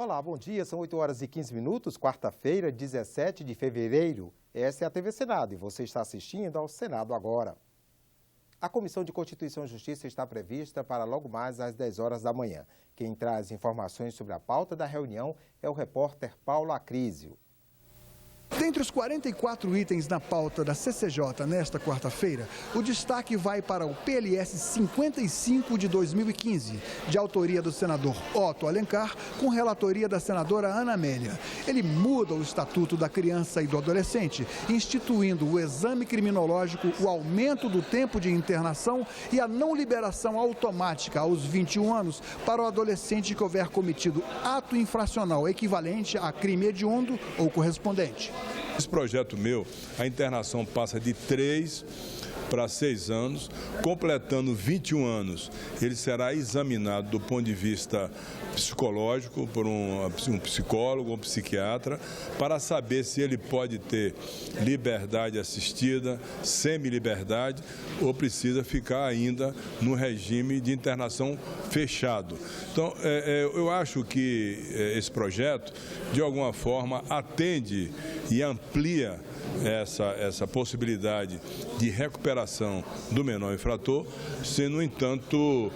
Olá, bom dia. São 8 horas e 15 minutos, quarta-feira, 17 de fevereiro. Essa é a TV Senado e você está assistindo ao Senado Agora. A Comissão de Constituição e Justiça está prevista para logo mais às 10 horas da manhã. Quem traz informações sobre a pauta da reunião é o repórter Paulo Acrísio. Dentre os 44 itens na pauta da CCJ nesta quarta-feira, o destaque vai para o PLS 55 de 2015, de autoria do senador Otto Alencar, com relatoria da senadora Ana Amélia. Ele muda o Estatuto da Criança e do Adolescente, instituindo o exame criminológico, o aumento do tempo de internação e a não liberação automática aos 21 anos para o adolescente que houver cometido ato infracional equivalente a crime hediondo ou correspondente. Esse projeto meu, a internação passa de 3 para 6 anos, completando 21 anos, ele será examinado do ponto de vista psicológico por um psicólogo ou um psiquiatra, para saber se ele pode ter liberdade assistida, semi-liberdade, ou precisa ficar ainda no regime de internação fechado. Então, eu acho que esse projeto, de alguma forma, atende e amplia essa possibilidade de recuperação do menor infrator, sem, no entanto,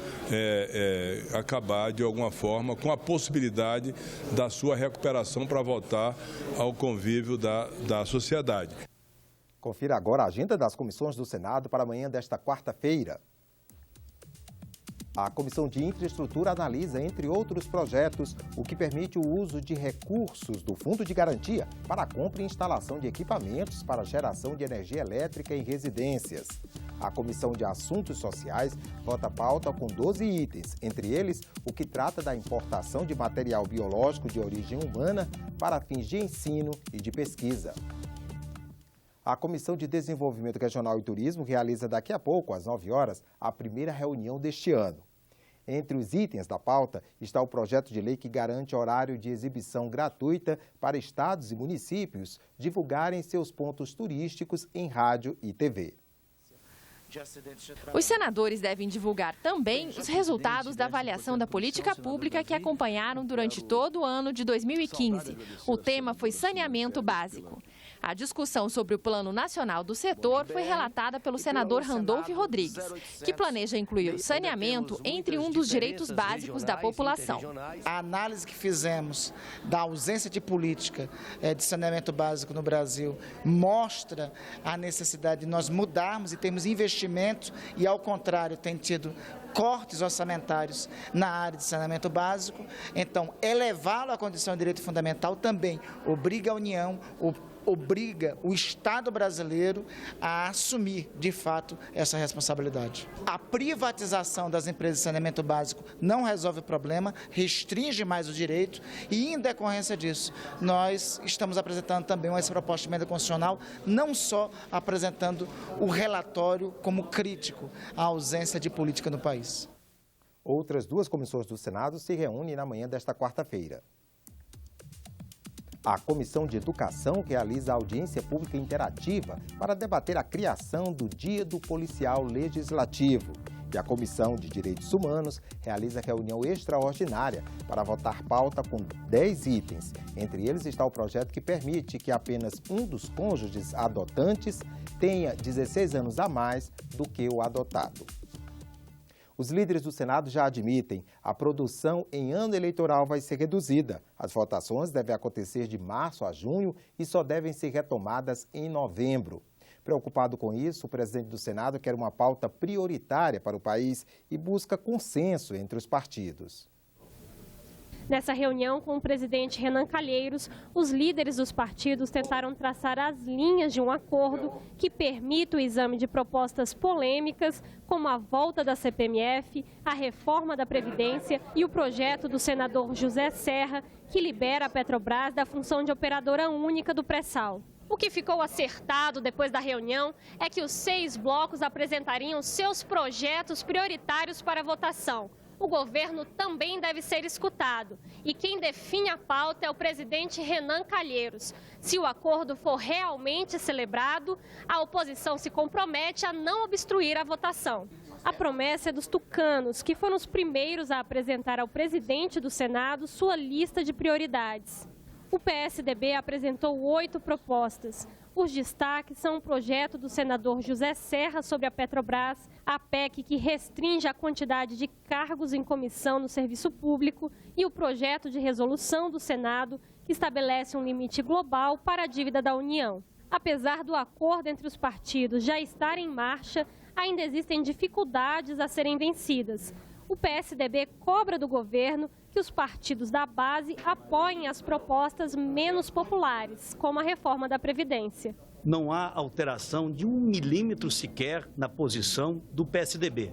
acabar, de alguma forma, com a possibilidade da sua recuperação para voltar ao convívio da sociedade. Confira agora a agenda das comissões do Senado para amanhã desta quarta-feira. A Comissão de Infraestrutura analisa, entre outros projetos, o que permite o uso de recursos do Fundo de Garantia para a compra e instalação de equipamentos para geração de energia elétrica em residências. A Comissão de Assuntos Sociais vota a pauta com 12 itens, entre eles o que trata da importação de material biológico de origem humana para fins de ensino e de pesquisa. A Comissão de Desenvolvimento Regional e Turismo realiza daqui a pouco, às 9 horas, a primeira reunião deste ano. Entre os itens da pauta está o projeto de lei que garante horário de exibição gratuita para estados e municípios divulgarem seus pontos turísticos em rádio e TV. Os senadores devem divulgar também os resultados da avaliação da política pública que acompanharam durante todo o ano de 2015. O tema foi saneamento básico. A discussão sobre o Plano Nacional do Setor foi relatada pelo senador Randolfo Rodrigues, que planeja incluir o saneamento entre um dos direitos básicos da população. A análise que fizemos da ausência de política de saneamento básico no Brasil mostra a necessidade de nós mudarmos e termos investimento e, ao contrário, tem tido cortes orçamentários na área de saneamento básico. Então, elevá-lo à condição de direito fundamental também obriga a União, obriga o Estado brasileiro a assumir, de fato, essa responsabilidade. A privatização das empresas de saneamento básico não resolve o problema, restringe mais o direito e, em decorrência disso, nós estamos apresentando também uma proposta de emenda constitucional, não só apresentando o relatório como crítico à ausência de política no país. Outras duas comissões do Senado se reúnem na manhã desta quarta-feira. A Comissão de Educação realiza audiência pública interativa para debater a criação do Dia do Policial Legislativo. E a Comissão de Direitos Humanos realiza reunião extraordinária para votar pauta com 10 itens. Entre eles está o projeto que permite que apenas um dos cônjuges adotantes tenha 16 anos a mais do que o adotado. Os líderes do Senado já admitem que a produção em ano eleitoral vai ser reduzida. As votações devem acontecer de março a junho e só devem ser retomadas em novembro. Preocupado com isso, o presidente do Senado quer uma pauta prioritária para o país e busca consenso entre os partidos. Nessa reunião com o presidente Renan Calheiros, os líderes dos partidos tentaram traçar as linhas de um acordo que permita o exame de propostas polêmicas, como a volta da CPMF, a reforma da Previdência e o projeto do senador José Serra, que libera a Petrobras da função de operadora única do pré-sal. O que ficou acertado depois da reunião é que os 6 blocos apresentariam seus projetos prioritários para votação. O governo também deve ser escutado. E quem define a pauta é o presidente Renan Calheiros. Se o acordo for realmente celebrado, a oposição se compromete a não obstruir a votação. A promessa é dos tucanos, que foram os primeiros a apresentar ao presidente do Senado sua lista de prioridades. O PSDB apresentou 8 propostas. Os destaques são o projeto do senador José Serra sobre a Petrobras, a PEC que restringe a quantidade de cargos em comissão no serviço público e o projeto de resolução do Senado que estabelece um limite global para a dívida da União. Apesar do acordo entre os partidos já estar em marcha, ainda existem dificuldades a serem vencidas. O PSDB cobra do governo que os partidos da base apoiem as propostas menos populares, como a reforma da Previdência. Não há alteração de 1 milímetro sequer na posição do PSDB.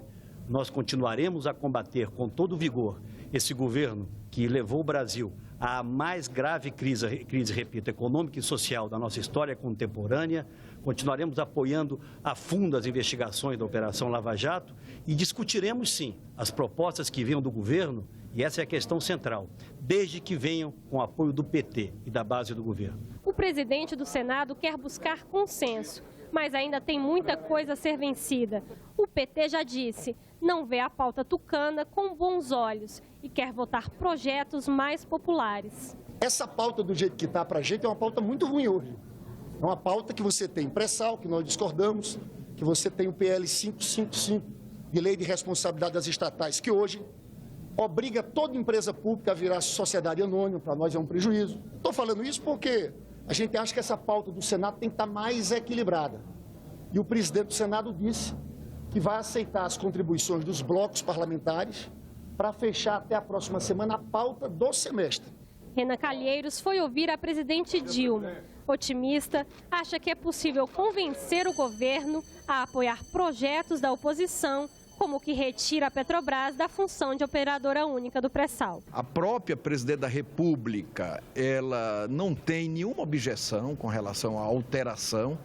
Nós continuaremos a combater com todo vigor esse governo que levou o Brasil à mais grave crise, repito, econômica e social da nossa história contemporânea. Continuaremos apoiando a fundo as investigações da Operação Lava Jato e discutiremos, sim, as propostas que venham do governo, e essa é a questão central, desde que venham com o apoio do PT e da base do governo. O presidente do Senado quer buscar consenso, mas ainda tem muita coisa a ser vencida. O PT já disse, não vê a pauta tucana com bons olhos e quer votar projetos mais populares. Essa pauta do jeito que está para a gente é uma pauta muito ruim hoje. É uma pauta que você tem pré-sal, que nós discordamos, que você tem o PL 555, de lei de responsabilidade das estatais, que hoje obriga toda empresa pública a virar sociedade anônima, para nós é um prejuízo. Estou falando isso porque a gente acha que essa pauta do Senado tem que estar mais equilibrada. E o presidente do Senado disse que vai aceitar as contribuições dos blocos parlamentares para fechar até a próxima semana a pauta do semestre. Renan Calheiros foi ouvir a presidente Dilma. Otimista, acha que é possível convencer o governo a apoiar projetos da oposição, como o que retira a Petrobras da função de operadora única do pré-sal. A própria presidente da República, ela não tem nenhuma objeção com relação à alteração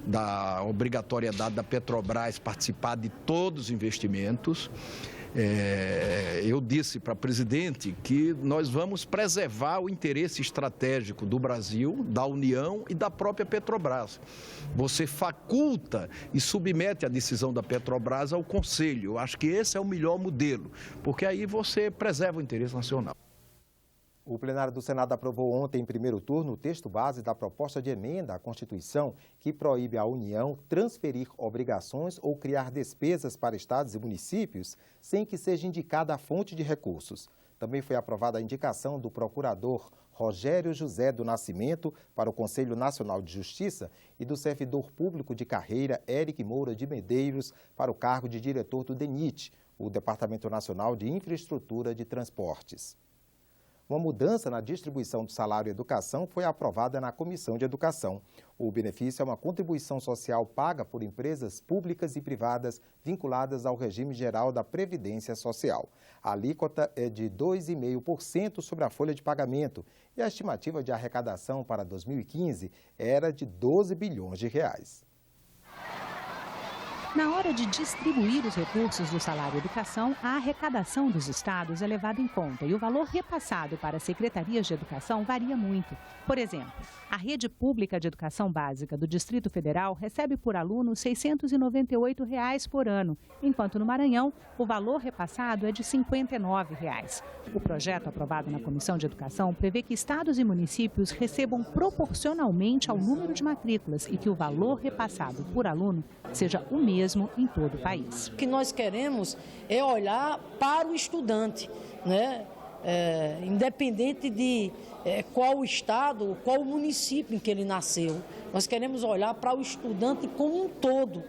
da obrigatoriedade da Petrobras participar de todos os investimentos. Eu disse para a presidente que nós vamos preservar o interesse estratégico do Brasil, da União e da própria Petrobras. Você faculta e submete a decisão da Petrobras ao Conselho. Eu acho que esse é o melhor modelo, porque aí você preserva o interesse nacional. O plenário do Senado aprovou ontem, em primeiro turno, o texto base da proposta de emenda à Constituição que proíbe à União transferir obrigações ou criar despesas para estados e municípios sem que seja indicada a fonte de recursos. Também foi aprovada a indicação do procurador Rogério José do Nascimento para o Conselho Nacional de Justiça e do servidor público de carreira Eric Moura de Medeiros para o cargo de diretor do DENIT, o Departamento Nacional de Infraestrutura de Transportes. Uma mudança na distribuição do salário educação foi aprovada na Comissão de Educação. O benefício é uma contribuição social paga por empresas públicas e privadas vinculadas ao regime geral da Previdência Social. A alíquota é de 2,5% sobre a folha de pagamento e a estimativa de arrecadação para 2015 era de 12 bilhões de reais. Na hora de distribuir os recursos do salário educação, a arrecadação dos estados é levada em conta e o valor repassado para as secretarias de educação varia muito. Por exemplo, a rede pública de educação básica do Distrito Federal recebe por aluno R$ 698 por ano, enquanto no Maranhão o valor repassado é de R$ 59. O projeto aprovado na Comissão de Educação prevê que estados e municípios recebam proporcionalmente ao número de matrículas e que o valor repassado por aluno seja o mesmo em todo o país. O que nós queremos é olhar para o estudante, né? Independente de qual estado, qual município em que ele nasceu. Nós queremos olhar para o estudante como um todo.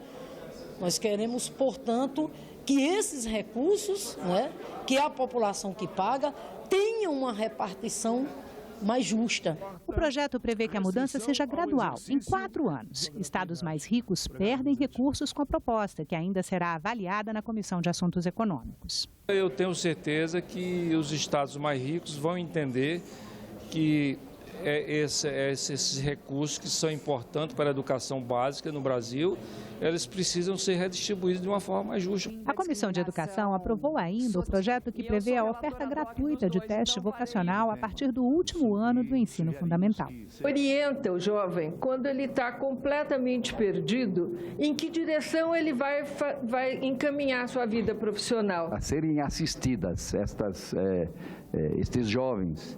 Nós queremos, portanto, que esses recursos, né, que a população que paga, tenham uma repartição mais justa. O projeto prevê que a mudança seja gradual, em 4 anos. Estados mais ricos perdem recursos com a proposta, que ainda será avaliada na Comissão de Assuntos Econômicos. Eu tenho certeza que os estados mais ricos vão entender que esses recursos que são importantes para a educação básica no Brasil, eles precisam ser redistribuídos de uma forma mais justa. A Comissão de Educação aprovou ainda o projeto que prevê a oferta gratuita de teste vocacional a partir do último ano do ensino fundamental. Orienta o jovem, quando ele está completamente perdido, em que direção ele vai encaminhar a sua vida profissional. A serem assistidas estes jovens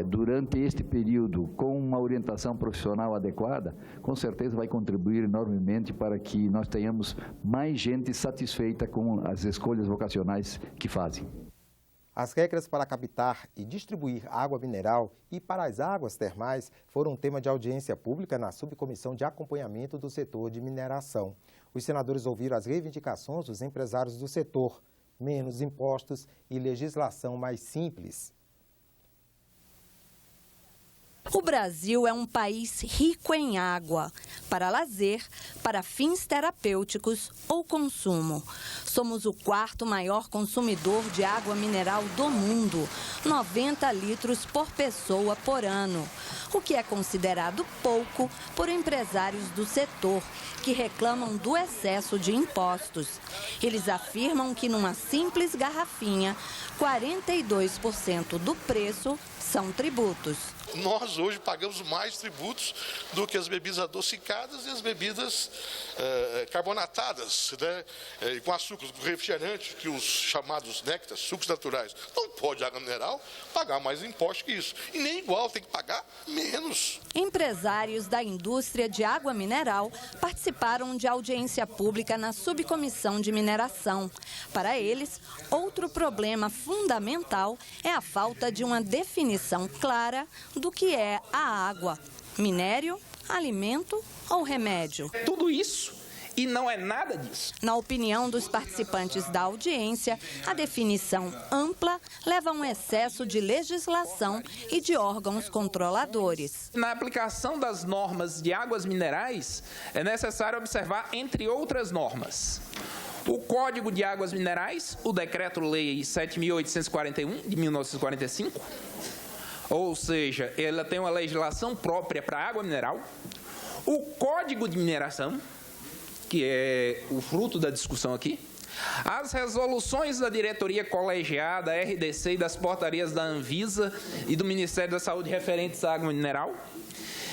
durante este período com uma orientação profissional adequada, com certeza vai contribuir enormemente para que nós tenhamos mais gente satisfeita com as escolhas vocacionais que fazem. As regras para captar e distribuir água mineral e para as águas termais foram tema de audiência pública na Subcomissão de Acompanhamento do Setor de Mineração. Os senadores ouviram as reivindicações dos empresários do setor, menos impostos e legislação mais simples. O Brasil é um país rico em água, para lazer, para fins terapêuticos ou consumo. Somos o quarto maior consumidor de água mineral do mundo, 90 litros por pessoa por ano, o que é considerado pouco por empresários do setor, que reclamam do excesso de impostos. Eles afirmam que numa simples garrafinha, 42% do preço são tributos. Nós hoje pagamos mais tributos do que as bebidas adocicadas e as bebidas carbonatadas, né? Com açúcar, refrigerante, que os chamados néctares, sucos naturais. Não pode água mineral pagar mais impostos que isso. E nem igual, tem que pagar menos. Empresários da indústria de água mineral participaram de audiência pública na Subcomissão de Mineração. Para eles, outro problema fundamental é a falta de uma definição clara do que é a água, minério, alimento ou remédio. Tudo isso e não é nada disso. Na opinião dos participantes da audiência, a definição ampla leva a um excesso de legislação e de órgãos controladores. Na aplicação das normas de águas minerais, é necessário observar, entre outras normas, o Código de Águas Minerais, o Decreto-Lei 7.841, de 1945, ou seja, ela tem uma legislação própria para a água mineral, o Código de Mineração, que é o fruto da discussão aqui, as resoluções da diretoria colegiada, da RDC e das portarias da Anvisa e do Ministério da Saúde referentes à água mineral,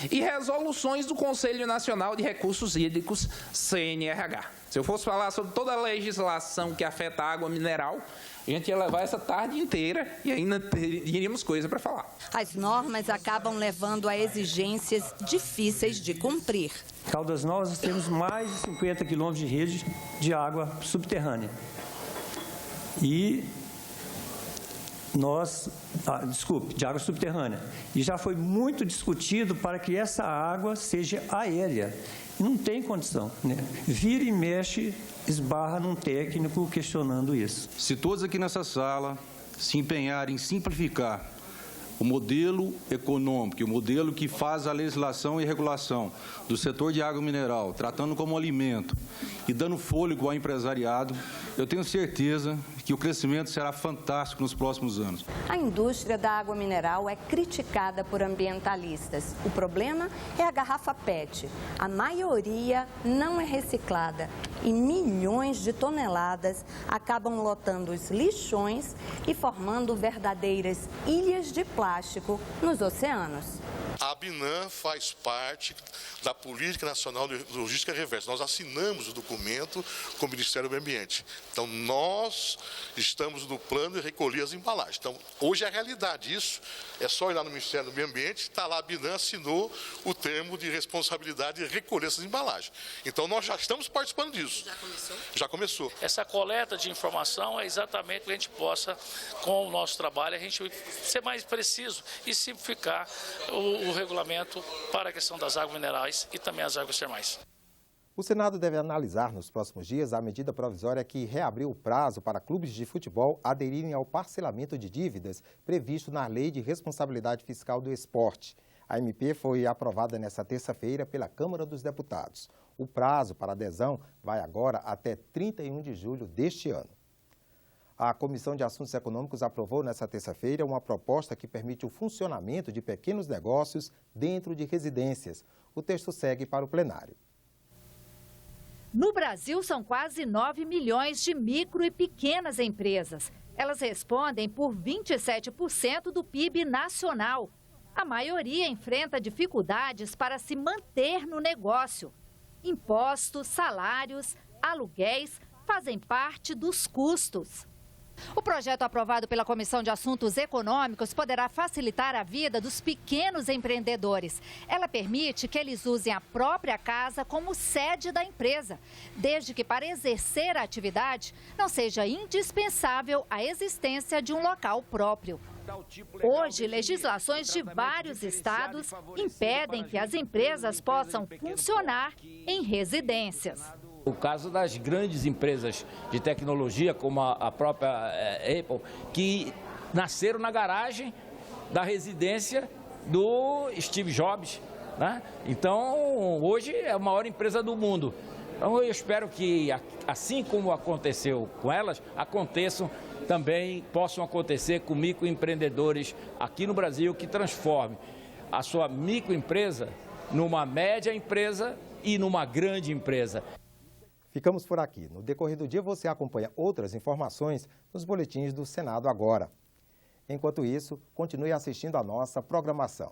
e resoluções do Conselho Nacional de Recursos Hídricos, CNRH. Se eu fosse falar sobre toda a legislação que afeta a água mineral, a gente ia levar essa tarde inteira e ainda teríamos coisa para falar. As normas acabam levando a exigências difíceis de cumprir. Em Caldas Novas, nós temos mais de 50 quilômetros de rede de água subterrânea. E de água subterrânea. E já foi muito discutido para que essa água seja aérea. E não tem condição, né? Vira e mexe, esbarra num técnico questionando isso. Se todos aqui nessa sala se empenharem em simplificar o modelo econômico, o modelo que faz a legislação e regulação do setor de água mineral, tratando como alimento e dando fôlego ao empresariado, eu tenho certeza que o crescimento será fantástico nos próximos anos. A indústria da água mineral é criticada por ambientalistas. O problema é a garrafa PET. A maioria não é reciclada e milhões de toneladas acabam lotando os lixões e formando verdadeiras ilhas de plástico nos oceanos. A ABINAM faz parte da Política Nacional de Logística Reversa. Nós assinamos o documento com o Ministério do Meio Ambiente. Então, nós estamos no plano de recolher as embalagens. Então, hoje é a realidade. Isso é só ir lá no Ministério do Meio Ambiente, está lá, a ABINAM assinou o termo de responsabilidade de recolher essas embalagens. Então, nós já estamos participando disso. Já começou? Já começou. Essa coleta de informação é exatamente para que a gente possa, com o nosso trabalho, a gente ser mais preciso e simplificar o regulamento para a questão das águas minerais e também as águas termais. O Senado deve analisar nos próximos dias a medida provisória que reabriu o prazo para clubes de futebol aderirem ao parcelamento de dívidas previsto na Lei de Responsabilidade Fiscal do Esporte. A MP foi aprovada nesta terça-feira pela Câmara dos Deputados. O prazo para adesão vai agora até 31 de julho deste ano. A Comissão de Assuntos Econômicos aprovou nesta terça-feira uma proposta que permite o funcionamento de pequenos negócios dentro de residências. O texto segue para o plenário. No Brasil, são quase 9 milhões de micro e pequenas empresas. Elas respondem por 27% do PIB nacional. A maioria enfrenta dificuldades para se manter no negócio. Impostos, salários, aluguéis fazem parte dos custos. O projeto aprovado pela Comissão de Assuntos Econômicos poderá facilitar a vida dos pequenos empreendedores. Ela permite que eles usem a própria casa como sede da empresa, desde que para exercer a atividade não seja indispensável a existência de um local próprio. Hoje, legislações de vários estados impedem que as empresas possam funcionar em residências. O caso das grandes empresas de tecnologia, como a própria Apple, que nasceram na garagem da residência do Steve Jobs, né? Então, hoje é a maior empresa do mundo. Então, eu espero que, assim como aconteceu com elas, possam acontecer com microempreendedores aqui no Brasil que transformem a sua microempresa numa média empresa e numa grande empresa. Ficamos por aqui. No decorrer do dia você acompanha outras informações nos boletins do Senado Agora. Enquanto isso, continue assistindo a nossa programação.